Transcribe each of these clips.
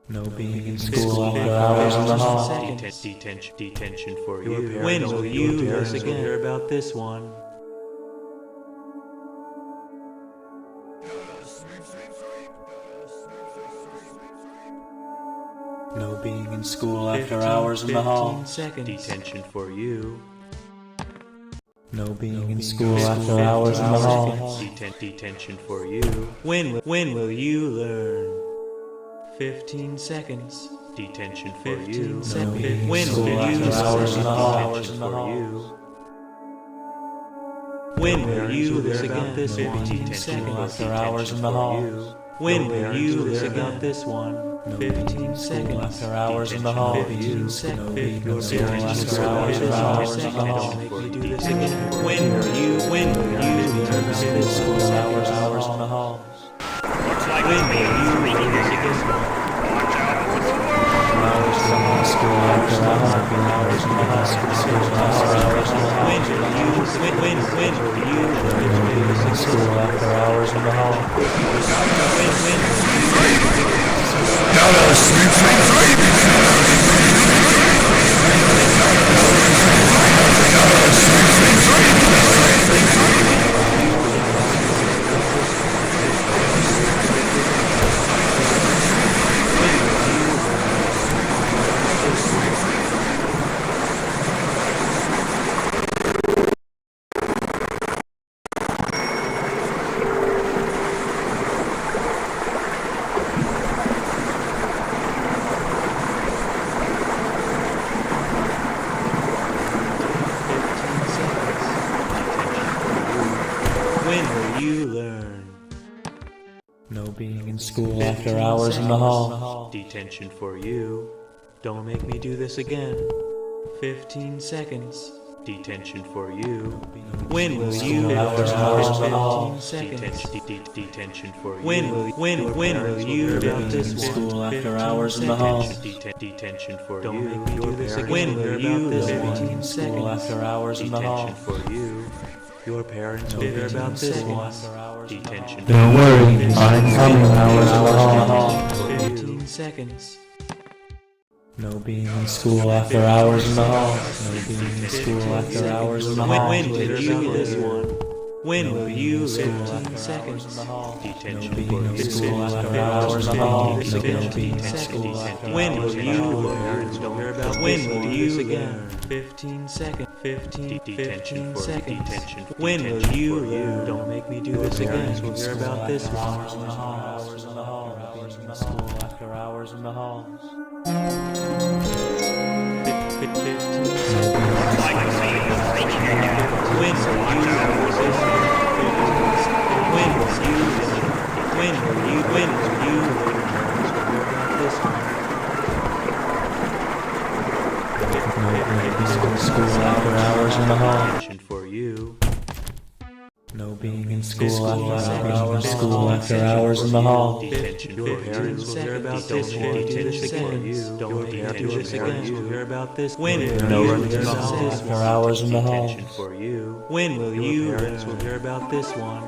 No being in school after hours in the hall. Detention for you. When will you Your learn parents will hear about this one? No being in school after hours in the hall. 15 seconds. Detention for you. No being in school after hours in the hall. Detention for you. When will you learn? 15 seconds. Detention for you. No being in When school will you after hours in the hall. Detention for you. When will you learn about this No one? being in 15 school seconds. after hours in the hall. When will you learn about this one? No being 15 in school seconds. after hours in the hall. 15 seconds. No being Your in school parents after will hours in the hall. Don't make me do this again. When will you learn about School this one? hours in the hall. When will you learn this again? Hours in the hall. School after hours in the hall. When will you learn this School after hours in the hall. When will you learn? No being in school after hours in the hall. Detention for you. Don't make me do this again. 15 seconds. Detention for you. When will you after hours in the hall. 15 seconds. Detention for you. When will you about this one? School after 15 hours in the hall. Detention for Don't you. make me do this again. When will you This learn? one. 15 School seconds. after hours in the hall. Detention for you. Your parents will No hear being about in this school one. after hours in the Detention. hall. Don't worry, I'm coming. Hours in the hall. 15 seconds. No being in school after hours in the hall. No being in school after hours in the hall. When will you Hear about this this one? When will you School 15 after seconds? hours in the hall. Detention No being for in you. school after hours in the hall. No 15 being in seconds. school after When hours will in the you hall. learn? When will you again? 15 seconds. 15 seconds. When will you learn? Don't make me do this again. We'll hear about this one. Hours in the hall. Hours in the hall. No being in school after hours in the hall. 15 seconds. When will you when will you learn about this one? No being in school after hours in the hall. Detention for you. No being in school after hours in the hall. Detention for your parents will hear about this one. Detention for you. Don't do this again. Will hear about this. When will No you running in learn the about hall this after one? hours in the hall. Detention for you. When will you parents will hear about this one?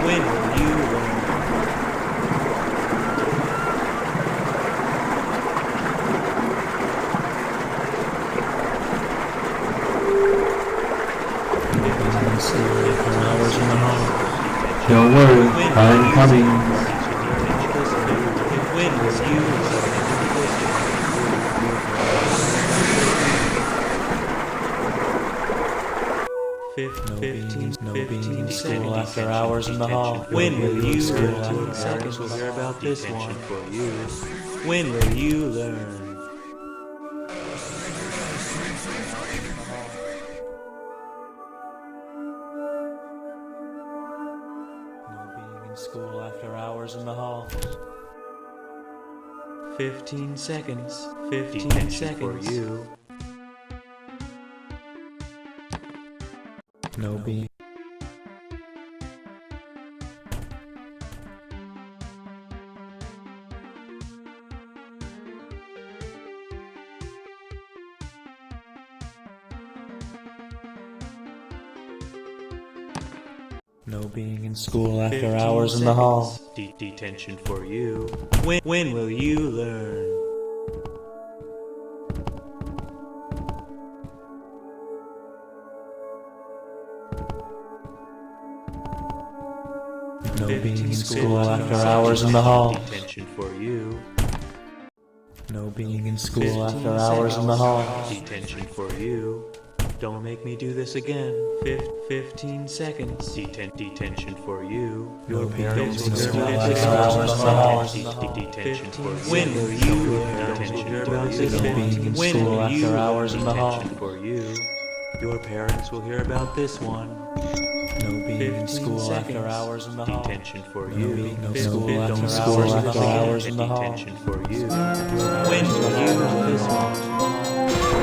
When will you learn? Don't worry, I'm coming. When will you learn? No being 15 school seconds. after hours in the hall. When will you School learn? after 15 seconds. hours in We'll the hear hall. about this one for you. When will you learn? No being in school after hours in the hall. 15 seconds. 15 Detention seconds. for you. No being. No being in school after 15 hours in the hall. seconds. Detention for you. When will you learn? No being 15 in school seconds. after hours in the hall. Detention for you. No being in school 15 after hours in the hall. Detention for you. Don't make me do this again. 15 seconds. Detention for you. No being in parents will school hear about after this hours in the hall. Detention for you. When will you learn? Detention Hear for about you. this No one. being in When school will you after hours in the hall. Detention for you. Your parents will hear about this one. No being in 15 school after seconds. hours in the hall. Detention for No you. being no Fif- school fif- after don't hours school after after hours in the hall. Detention for you. When will you learn this one?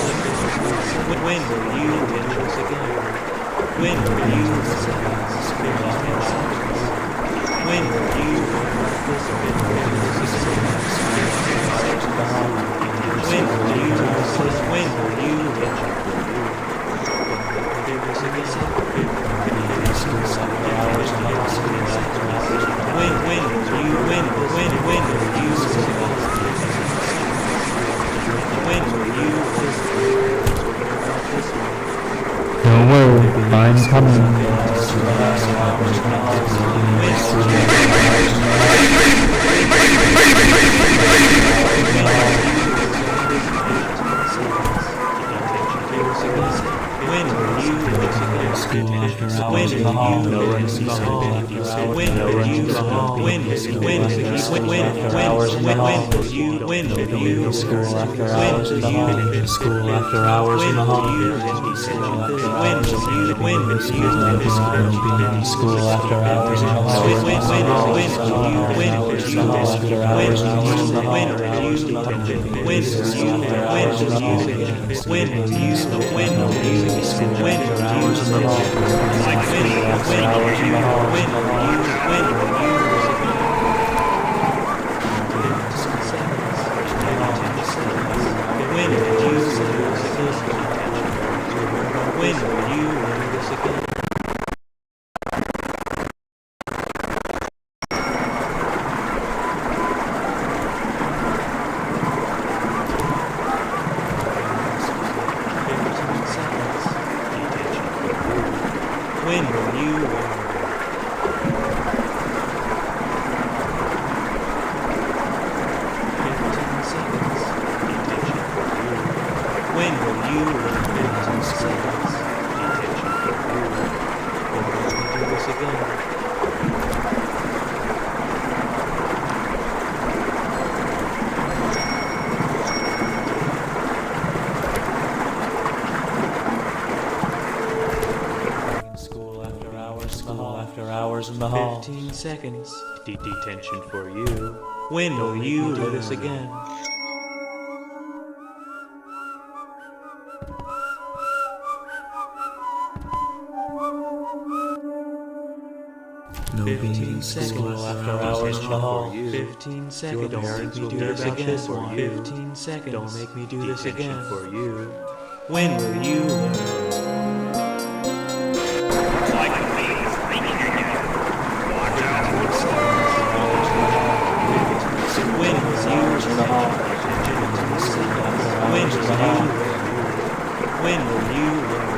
When will you learn this again? When will you learn this? When will you learn this? When will you learn this? When will you learn this again? When will you when will you Don't worry, I'm coming. when will you School after hours when in the hall. will you No running in the hall. when will you when will you when will you School after hours in the hall. School after hours in the hall. when will you when will you No being in school after hours in the hall. when will you After hours in the hall. when will you when will you when will you when will you when will you when will you learn this again? When will you learn? 15 seconds. When will you learn? 15 seconds. When will you do this again? School after hours in the hall. After hours in the hall. 15 seconds. Detention for you. When will you do this again? No being 15 in seconds. school after hours in the hall. 15 seconds. Your parents will do hear this about again. this for you. 15 seconds. Don't make me do this Detention again for you. When will you learn? When will you learn? When will you learn? When will you learn?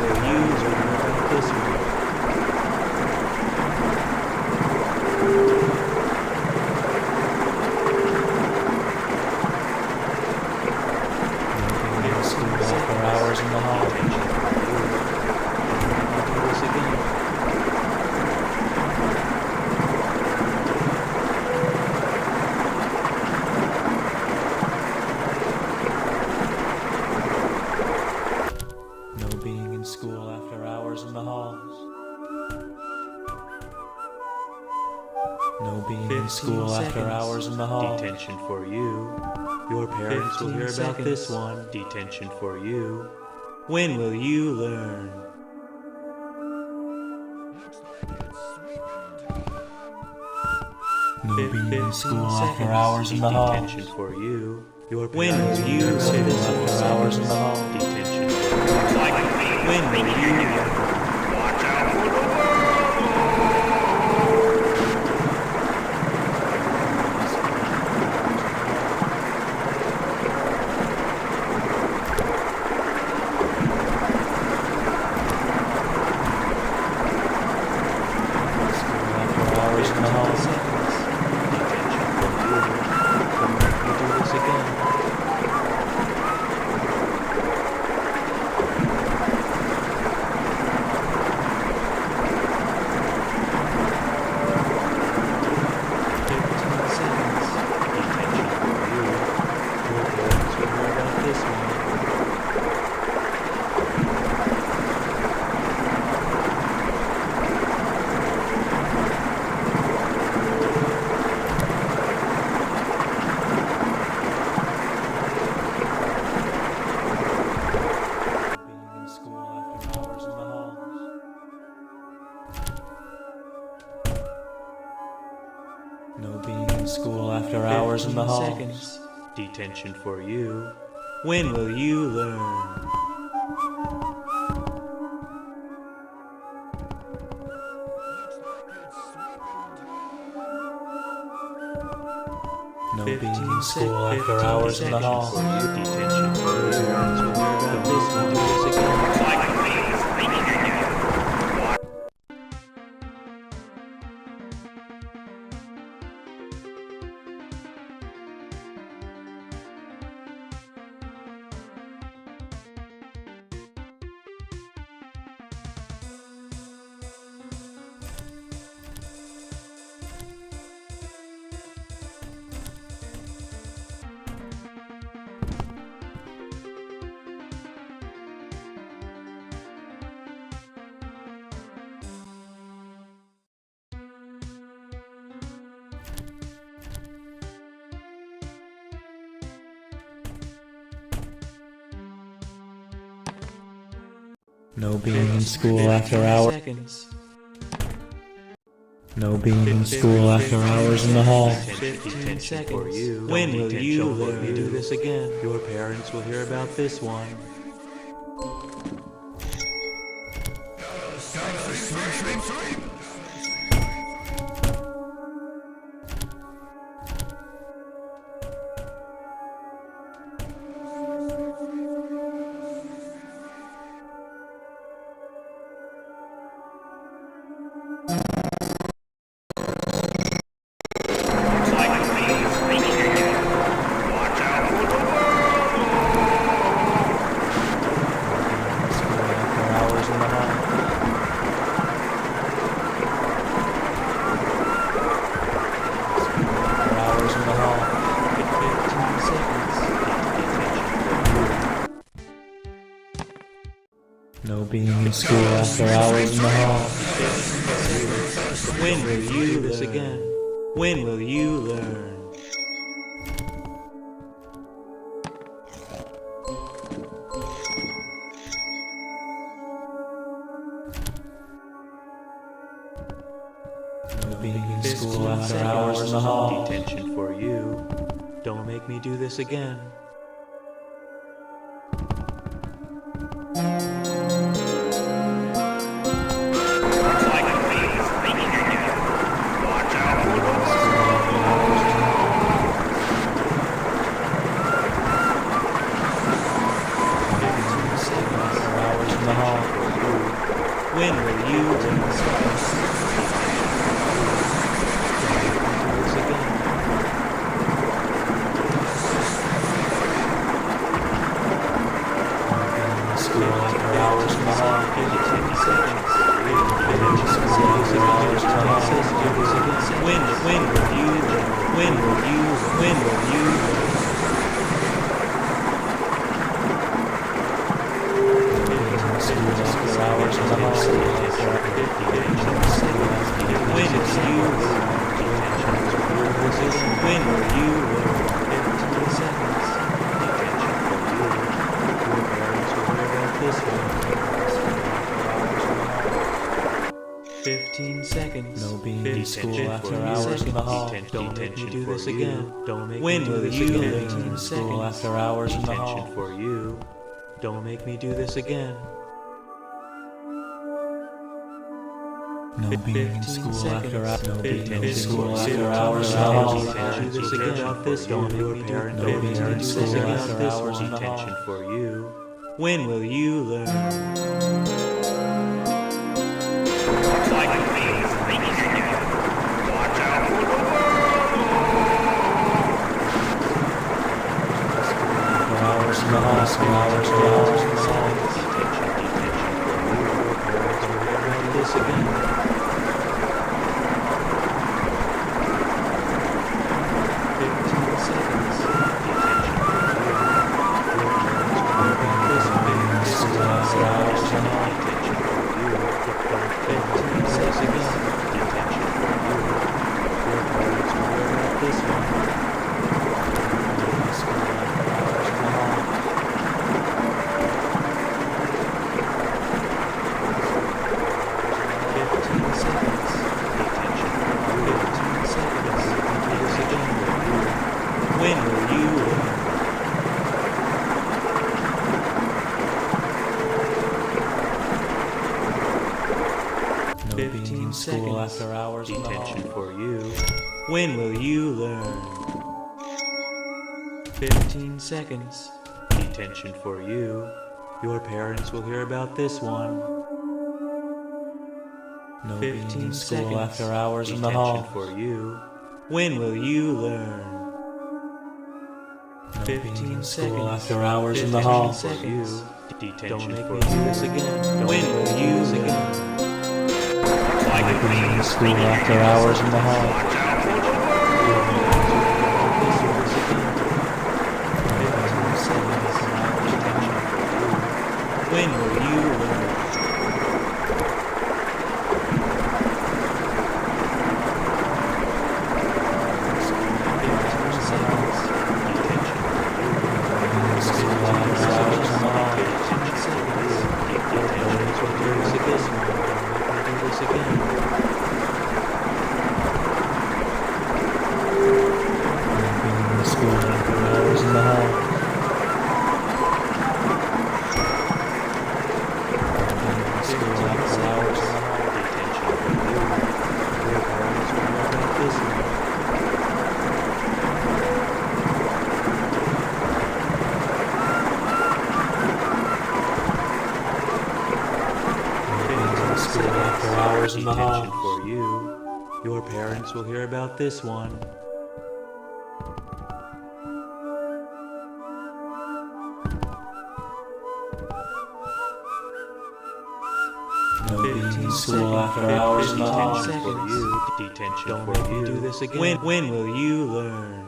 will you learn about this one? In school after hours in the hall. Do this again. No being in school after hours in the halls. No being in 15 school after seconds. hours in the halls. Detention for you. Your parents will 15 hear about this seconds. one. Detention for you. When will you learn? No being in 15 school after seconds. hours in the halls. Detention for you. Your When parents will will you hear about learn? this School one. after hours in the halls. Detention for you. When will you learn? School after hours in the halls. Detention for you. Don't make me do this again. Detention for you. Your parents will hear about this one. Being in school after hours in the halls. No being in school after hours in the 15 halls. seconds. Detention for you. When will you learn? No being 15 in school sec- after 15 hours in the seconds. halls. For you. Detention for Your you. parents will hear about this one. Do this again. No being in school after hours. Seconds. No being in school after hours in the halls. 15 Detention for seconds. you. When will Detention you for learn? you. Do this again. Your parents will hear about this one. School after hours in the halls. After hours in the halls. 15 seconds. No being in school after hours in the halls. When will you do this again? When will you learn? No being in school 15 after hours in the halls. Detention for you. Don't make me do this again. After hours in the halls. When will you learn? 15 seconds. School after hours in the hall. 10 seconds. When will you learn? When will you learn? School after hours in the hall. When will you learn? When will you learn? 15 seconds. Your parents will hear about this one. 15 seconds. No being in school 15 after hours in the hall. Don't make me do this again. Don't make When me do will this you again. learn? 15 School seconds. after hours in the Detention hall. for you. Don't make me do this again. No being in 15 school seconds. after hours. No being in 15 school seconds. after hours in the hall. Your parents will hear about this. Don't make me do No being in school after hours in the Detention hall. for you. When will you learn? After hours in the hall. School hours in the hall. This again. 15 seconds. School after hours in the hall. 15 seconds. This one. School after hours in the hall. 15 seconds. 15 seconds. This again. When will you learn? No being 15 in school seconds. after hours in the Detention hall. for you. When will you learn? 15 seconds. Detention for you. Your parents will hear about this one. No being 15 in school seconds. after hours in the Detention hall. for you. When will you learn? No being 15 in school seconds. after hours in the 15 hall. seconds. For you. Don't Detention make for me you. do this again. When will you learn? No being in school after hours in the hall. When will you learn? School after hours in the hall. School after hours in the hall. School after hours in the Detention hall. for you. Your parents will hear about this one. No being in school after hours in the hall. Detention for you. Detention Don't for make me you. do this again. When will you learn?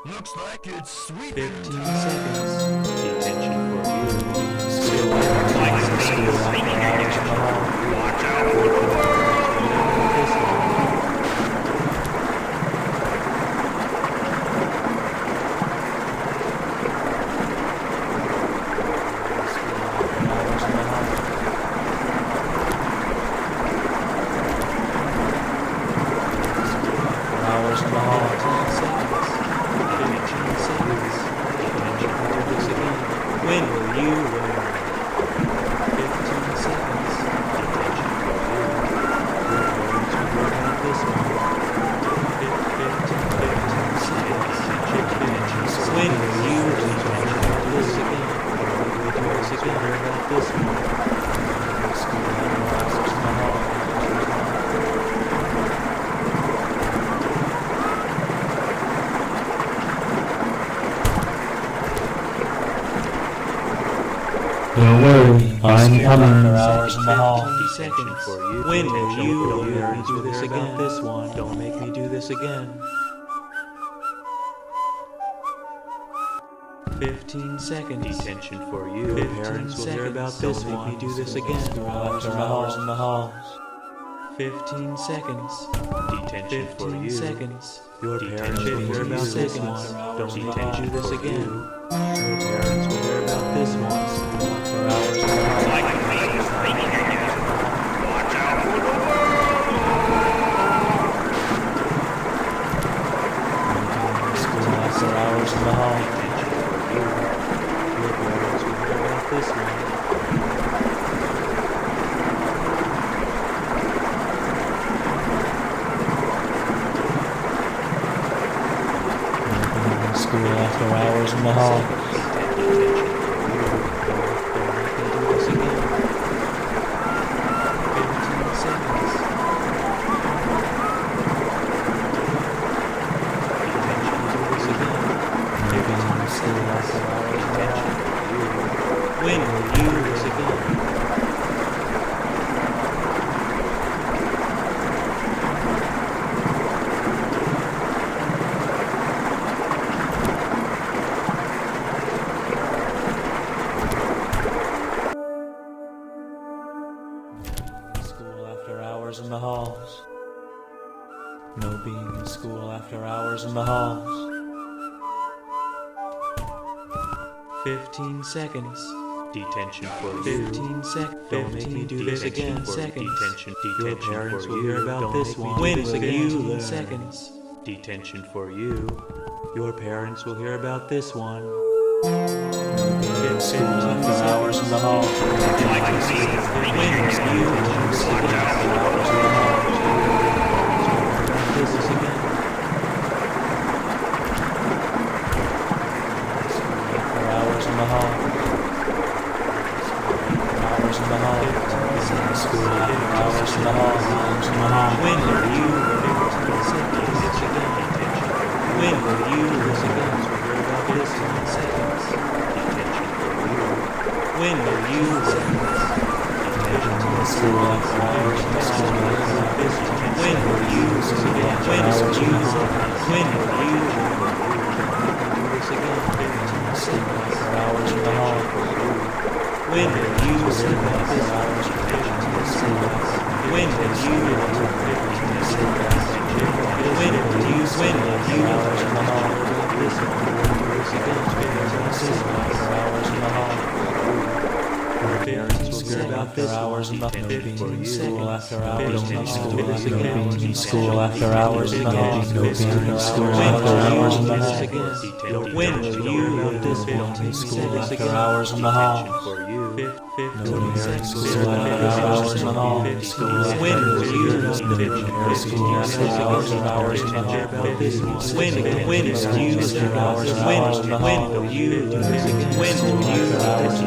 Looks like it's sweet. 15 seconds. Detention for you. School after hours in the hall. Watch out for the world. This one. Hours in the hall. 15 seconds. 15 seconds. Detention for this again. When will you learn? 15 seconds. Detention for you. Your parents will hear about this one. 15 seconds. When will you learn? This again. Don't worry, I'm coming. After hours in the hall. 50 seconds. For you. When will you Don't learn make to me do this hear about again? this one. Don't make me do this again. 15 seconds. Detention for you. Your parents will hear about this Don't make one. me do this again. After hours in the halls. 15 seconds. Detention for 15 you. seconds. Your parents will hear about this one. Don't make me do this again. you. Your parents will hear about this one. After hours in the halls. After hours in the hall. Your parents will hear about this one. School after hours in the hall. When will you do this again? School after hours in the halls. No being in school after hours in the halls. 15 seconds. Detention for you. 15 seconds. Don't make me do this again. Detention. Your Detention parents for will you. hear about Don't this make me one. do When this will again. you learn? Seconds. Detention for you. Your parents will hear about this one. School after hours in the halls. When will you learn? After hours in the halls. This is again. After hours in the hall. Hours in the hall. School after hours in the hall. Hours in the hall. When will you learn? 15 seconds. It's again. When will you learn? 15 seconds. When will you learn? School after hours in the school after hours. When will you learn? When will you learn? When will you learn? Do this again. 15 seconds. After hours in the hall. When will you learn? After hours in the school. When will you learn? 15 seconds. When will you Hours in the hall. this again? 15 seconds. After hours in the hall. Parents will hear about this Hours in the one. Detention for you. school after hours in the school. Do this again. In school after hours in the hall. No being in school When after will hours in you the do hall. this again? When will you learn? this one? 15 School after seconds. hours in the hall. For you. No being in school after hours in the hall. When will you learn? School after hours in the hall. When will you learn? When will you learn? When will you learn?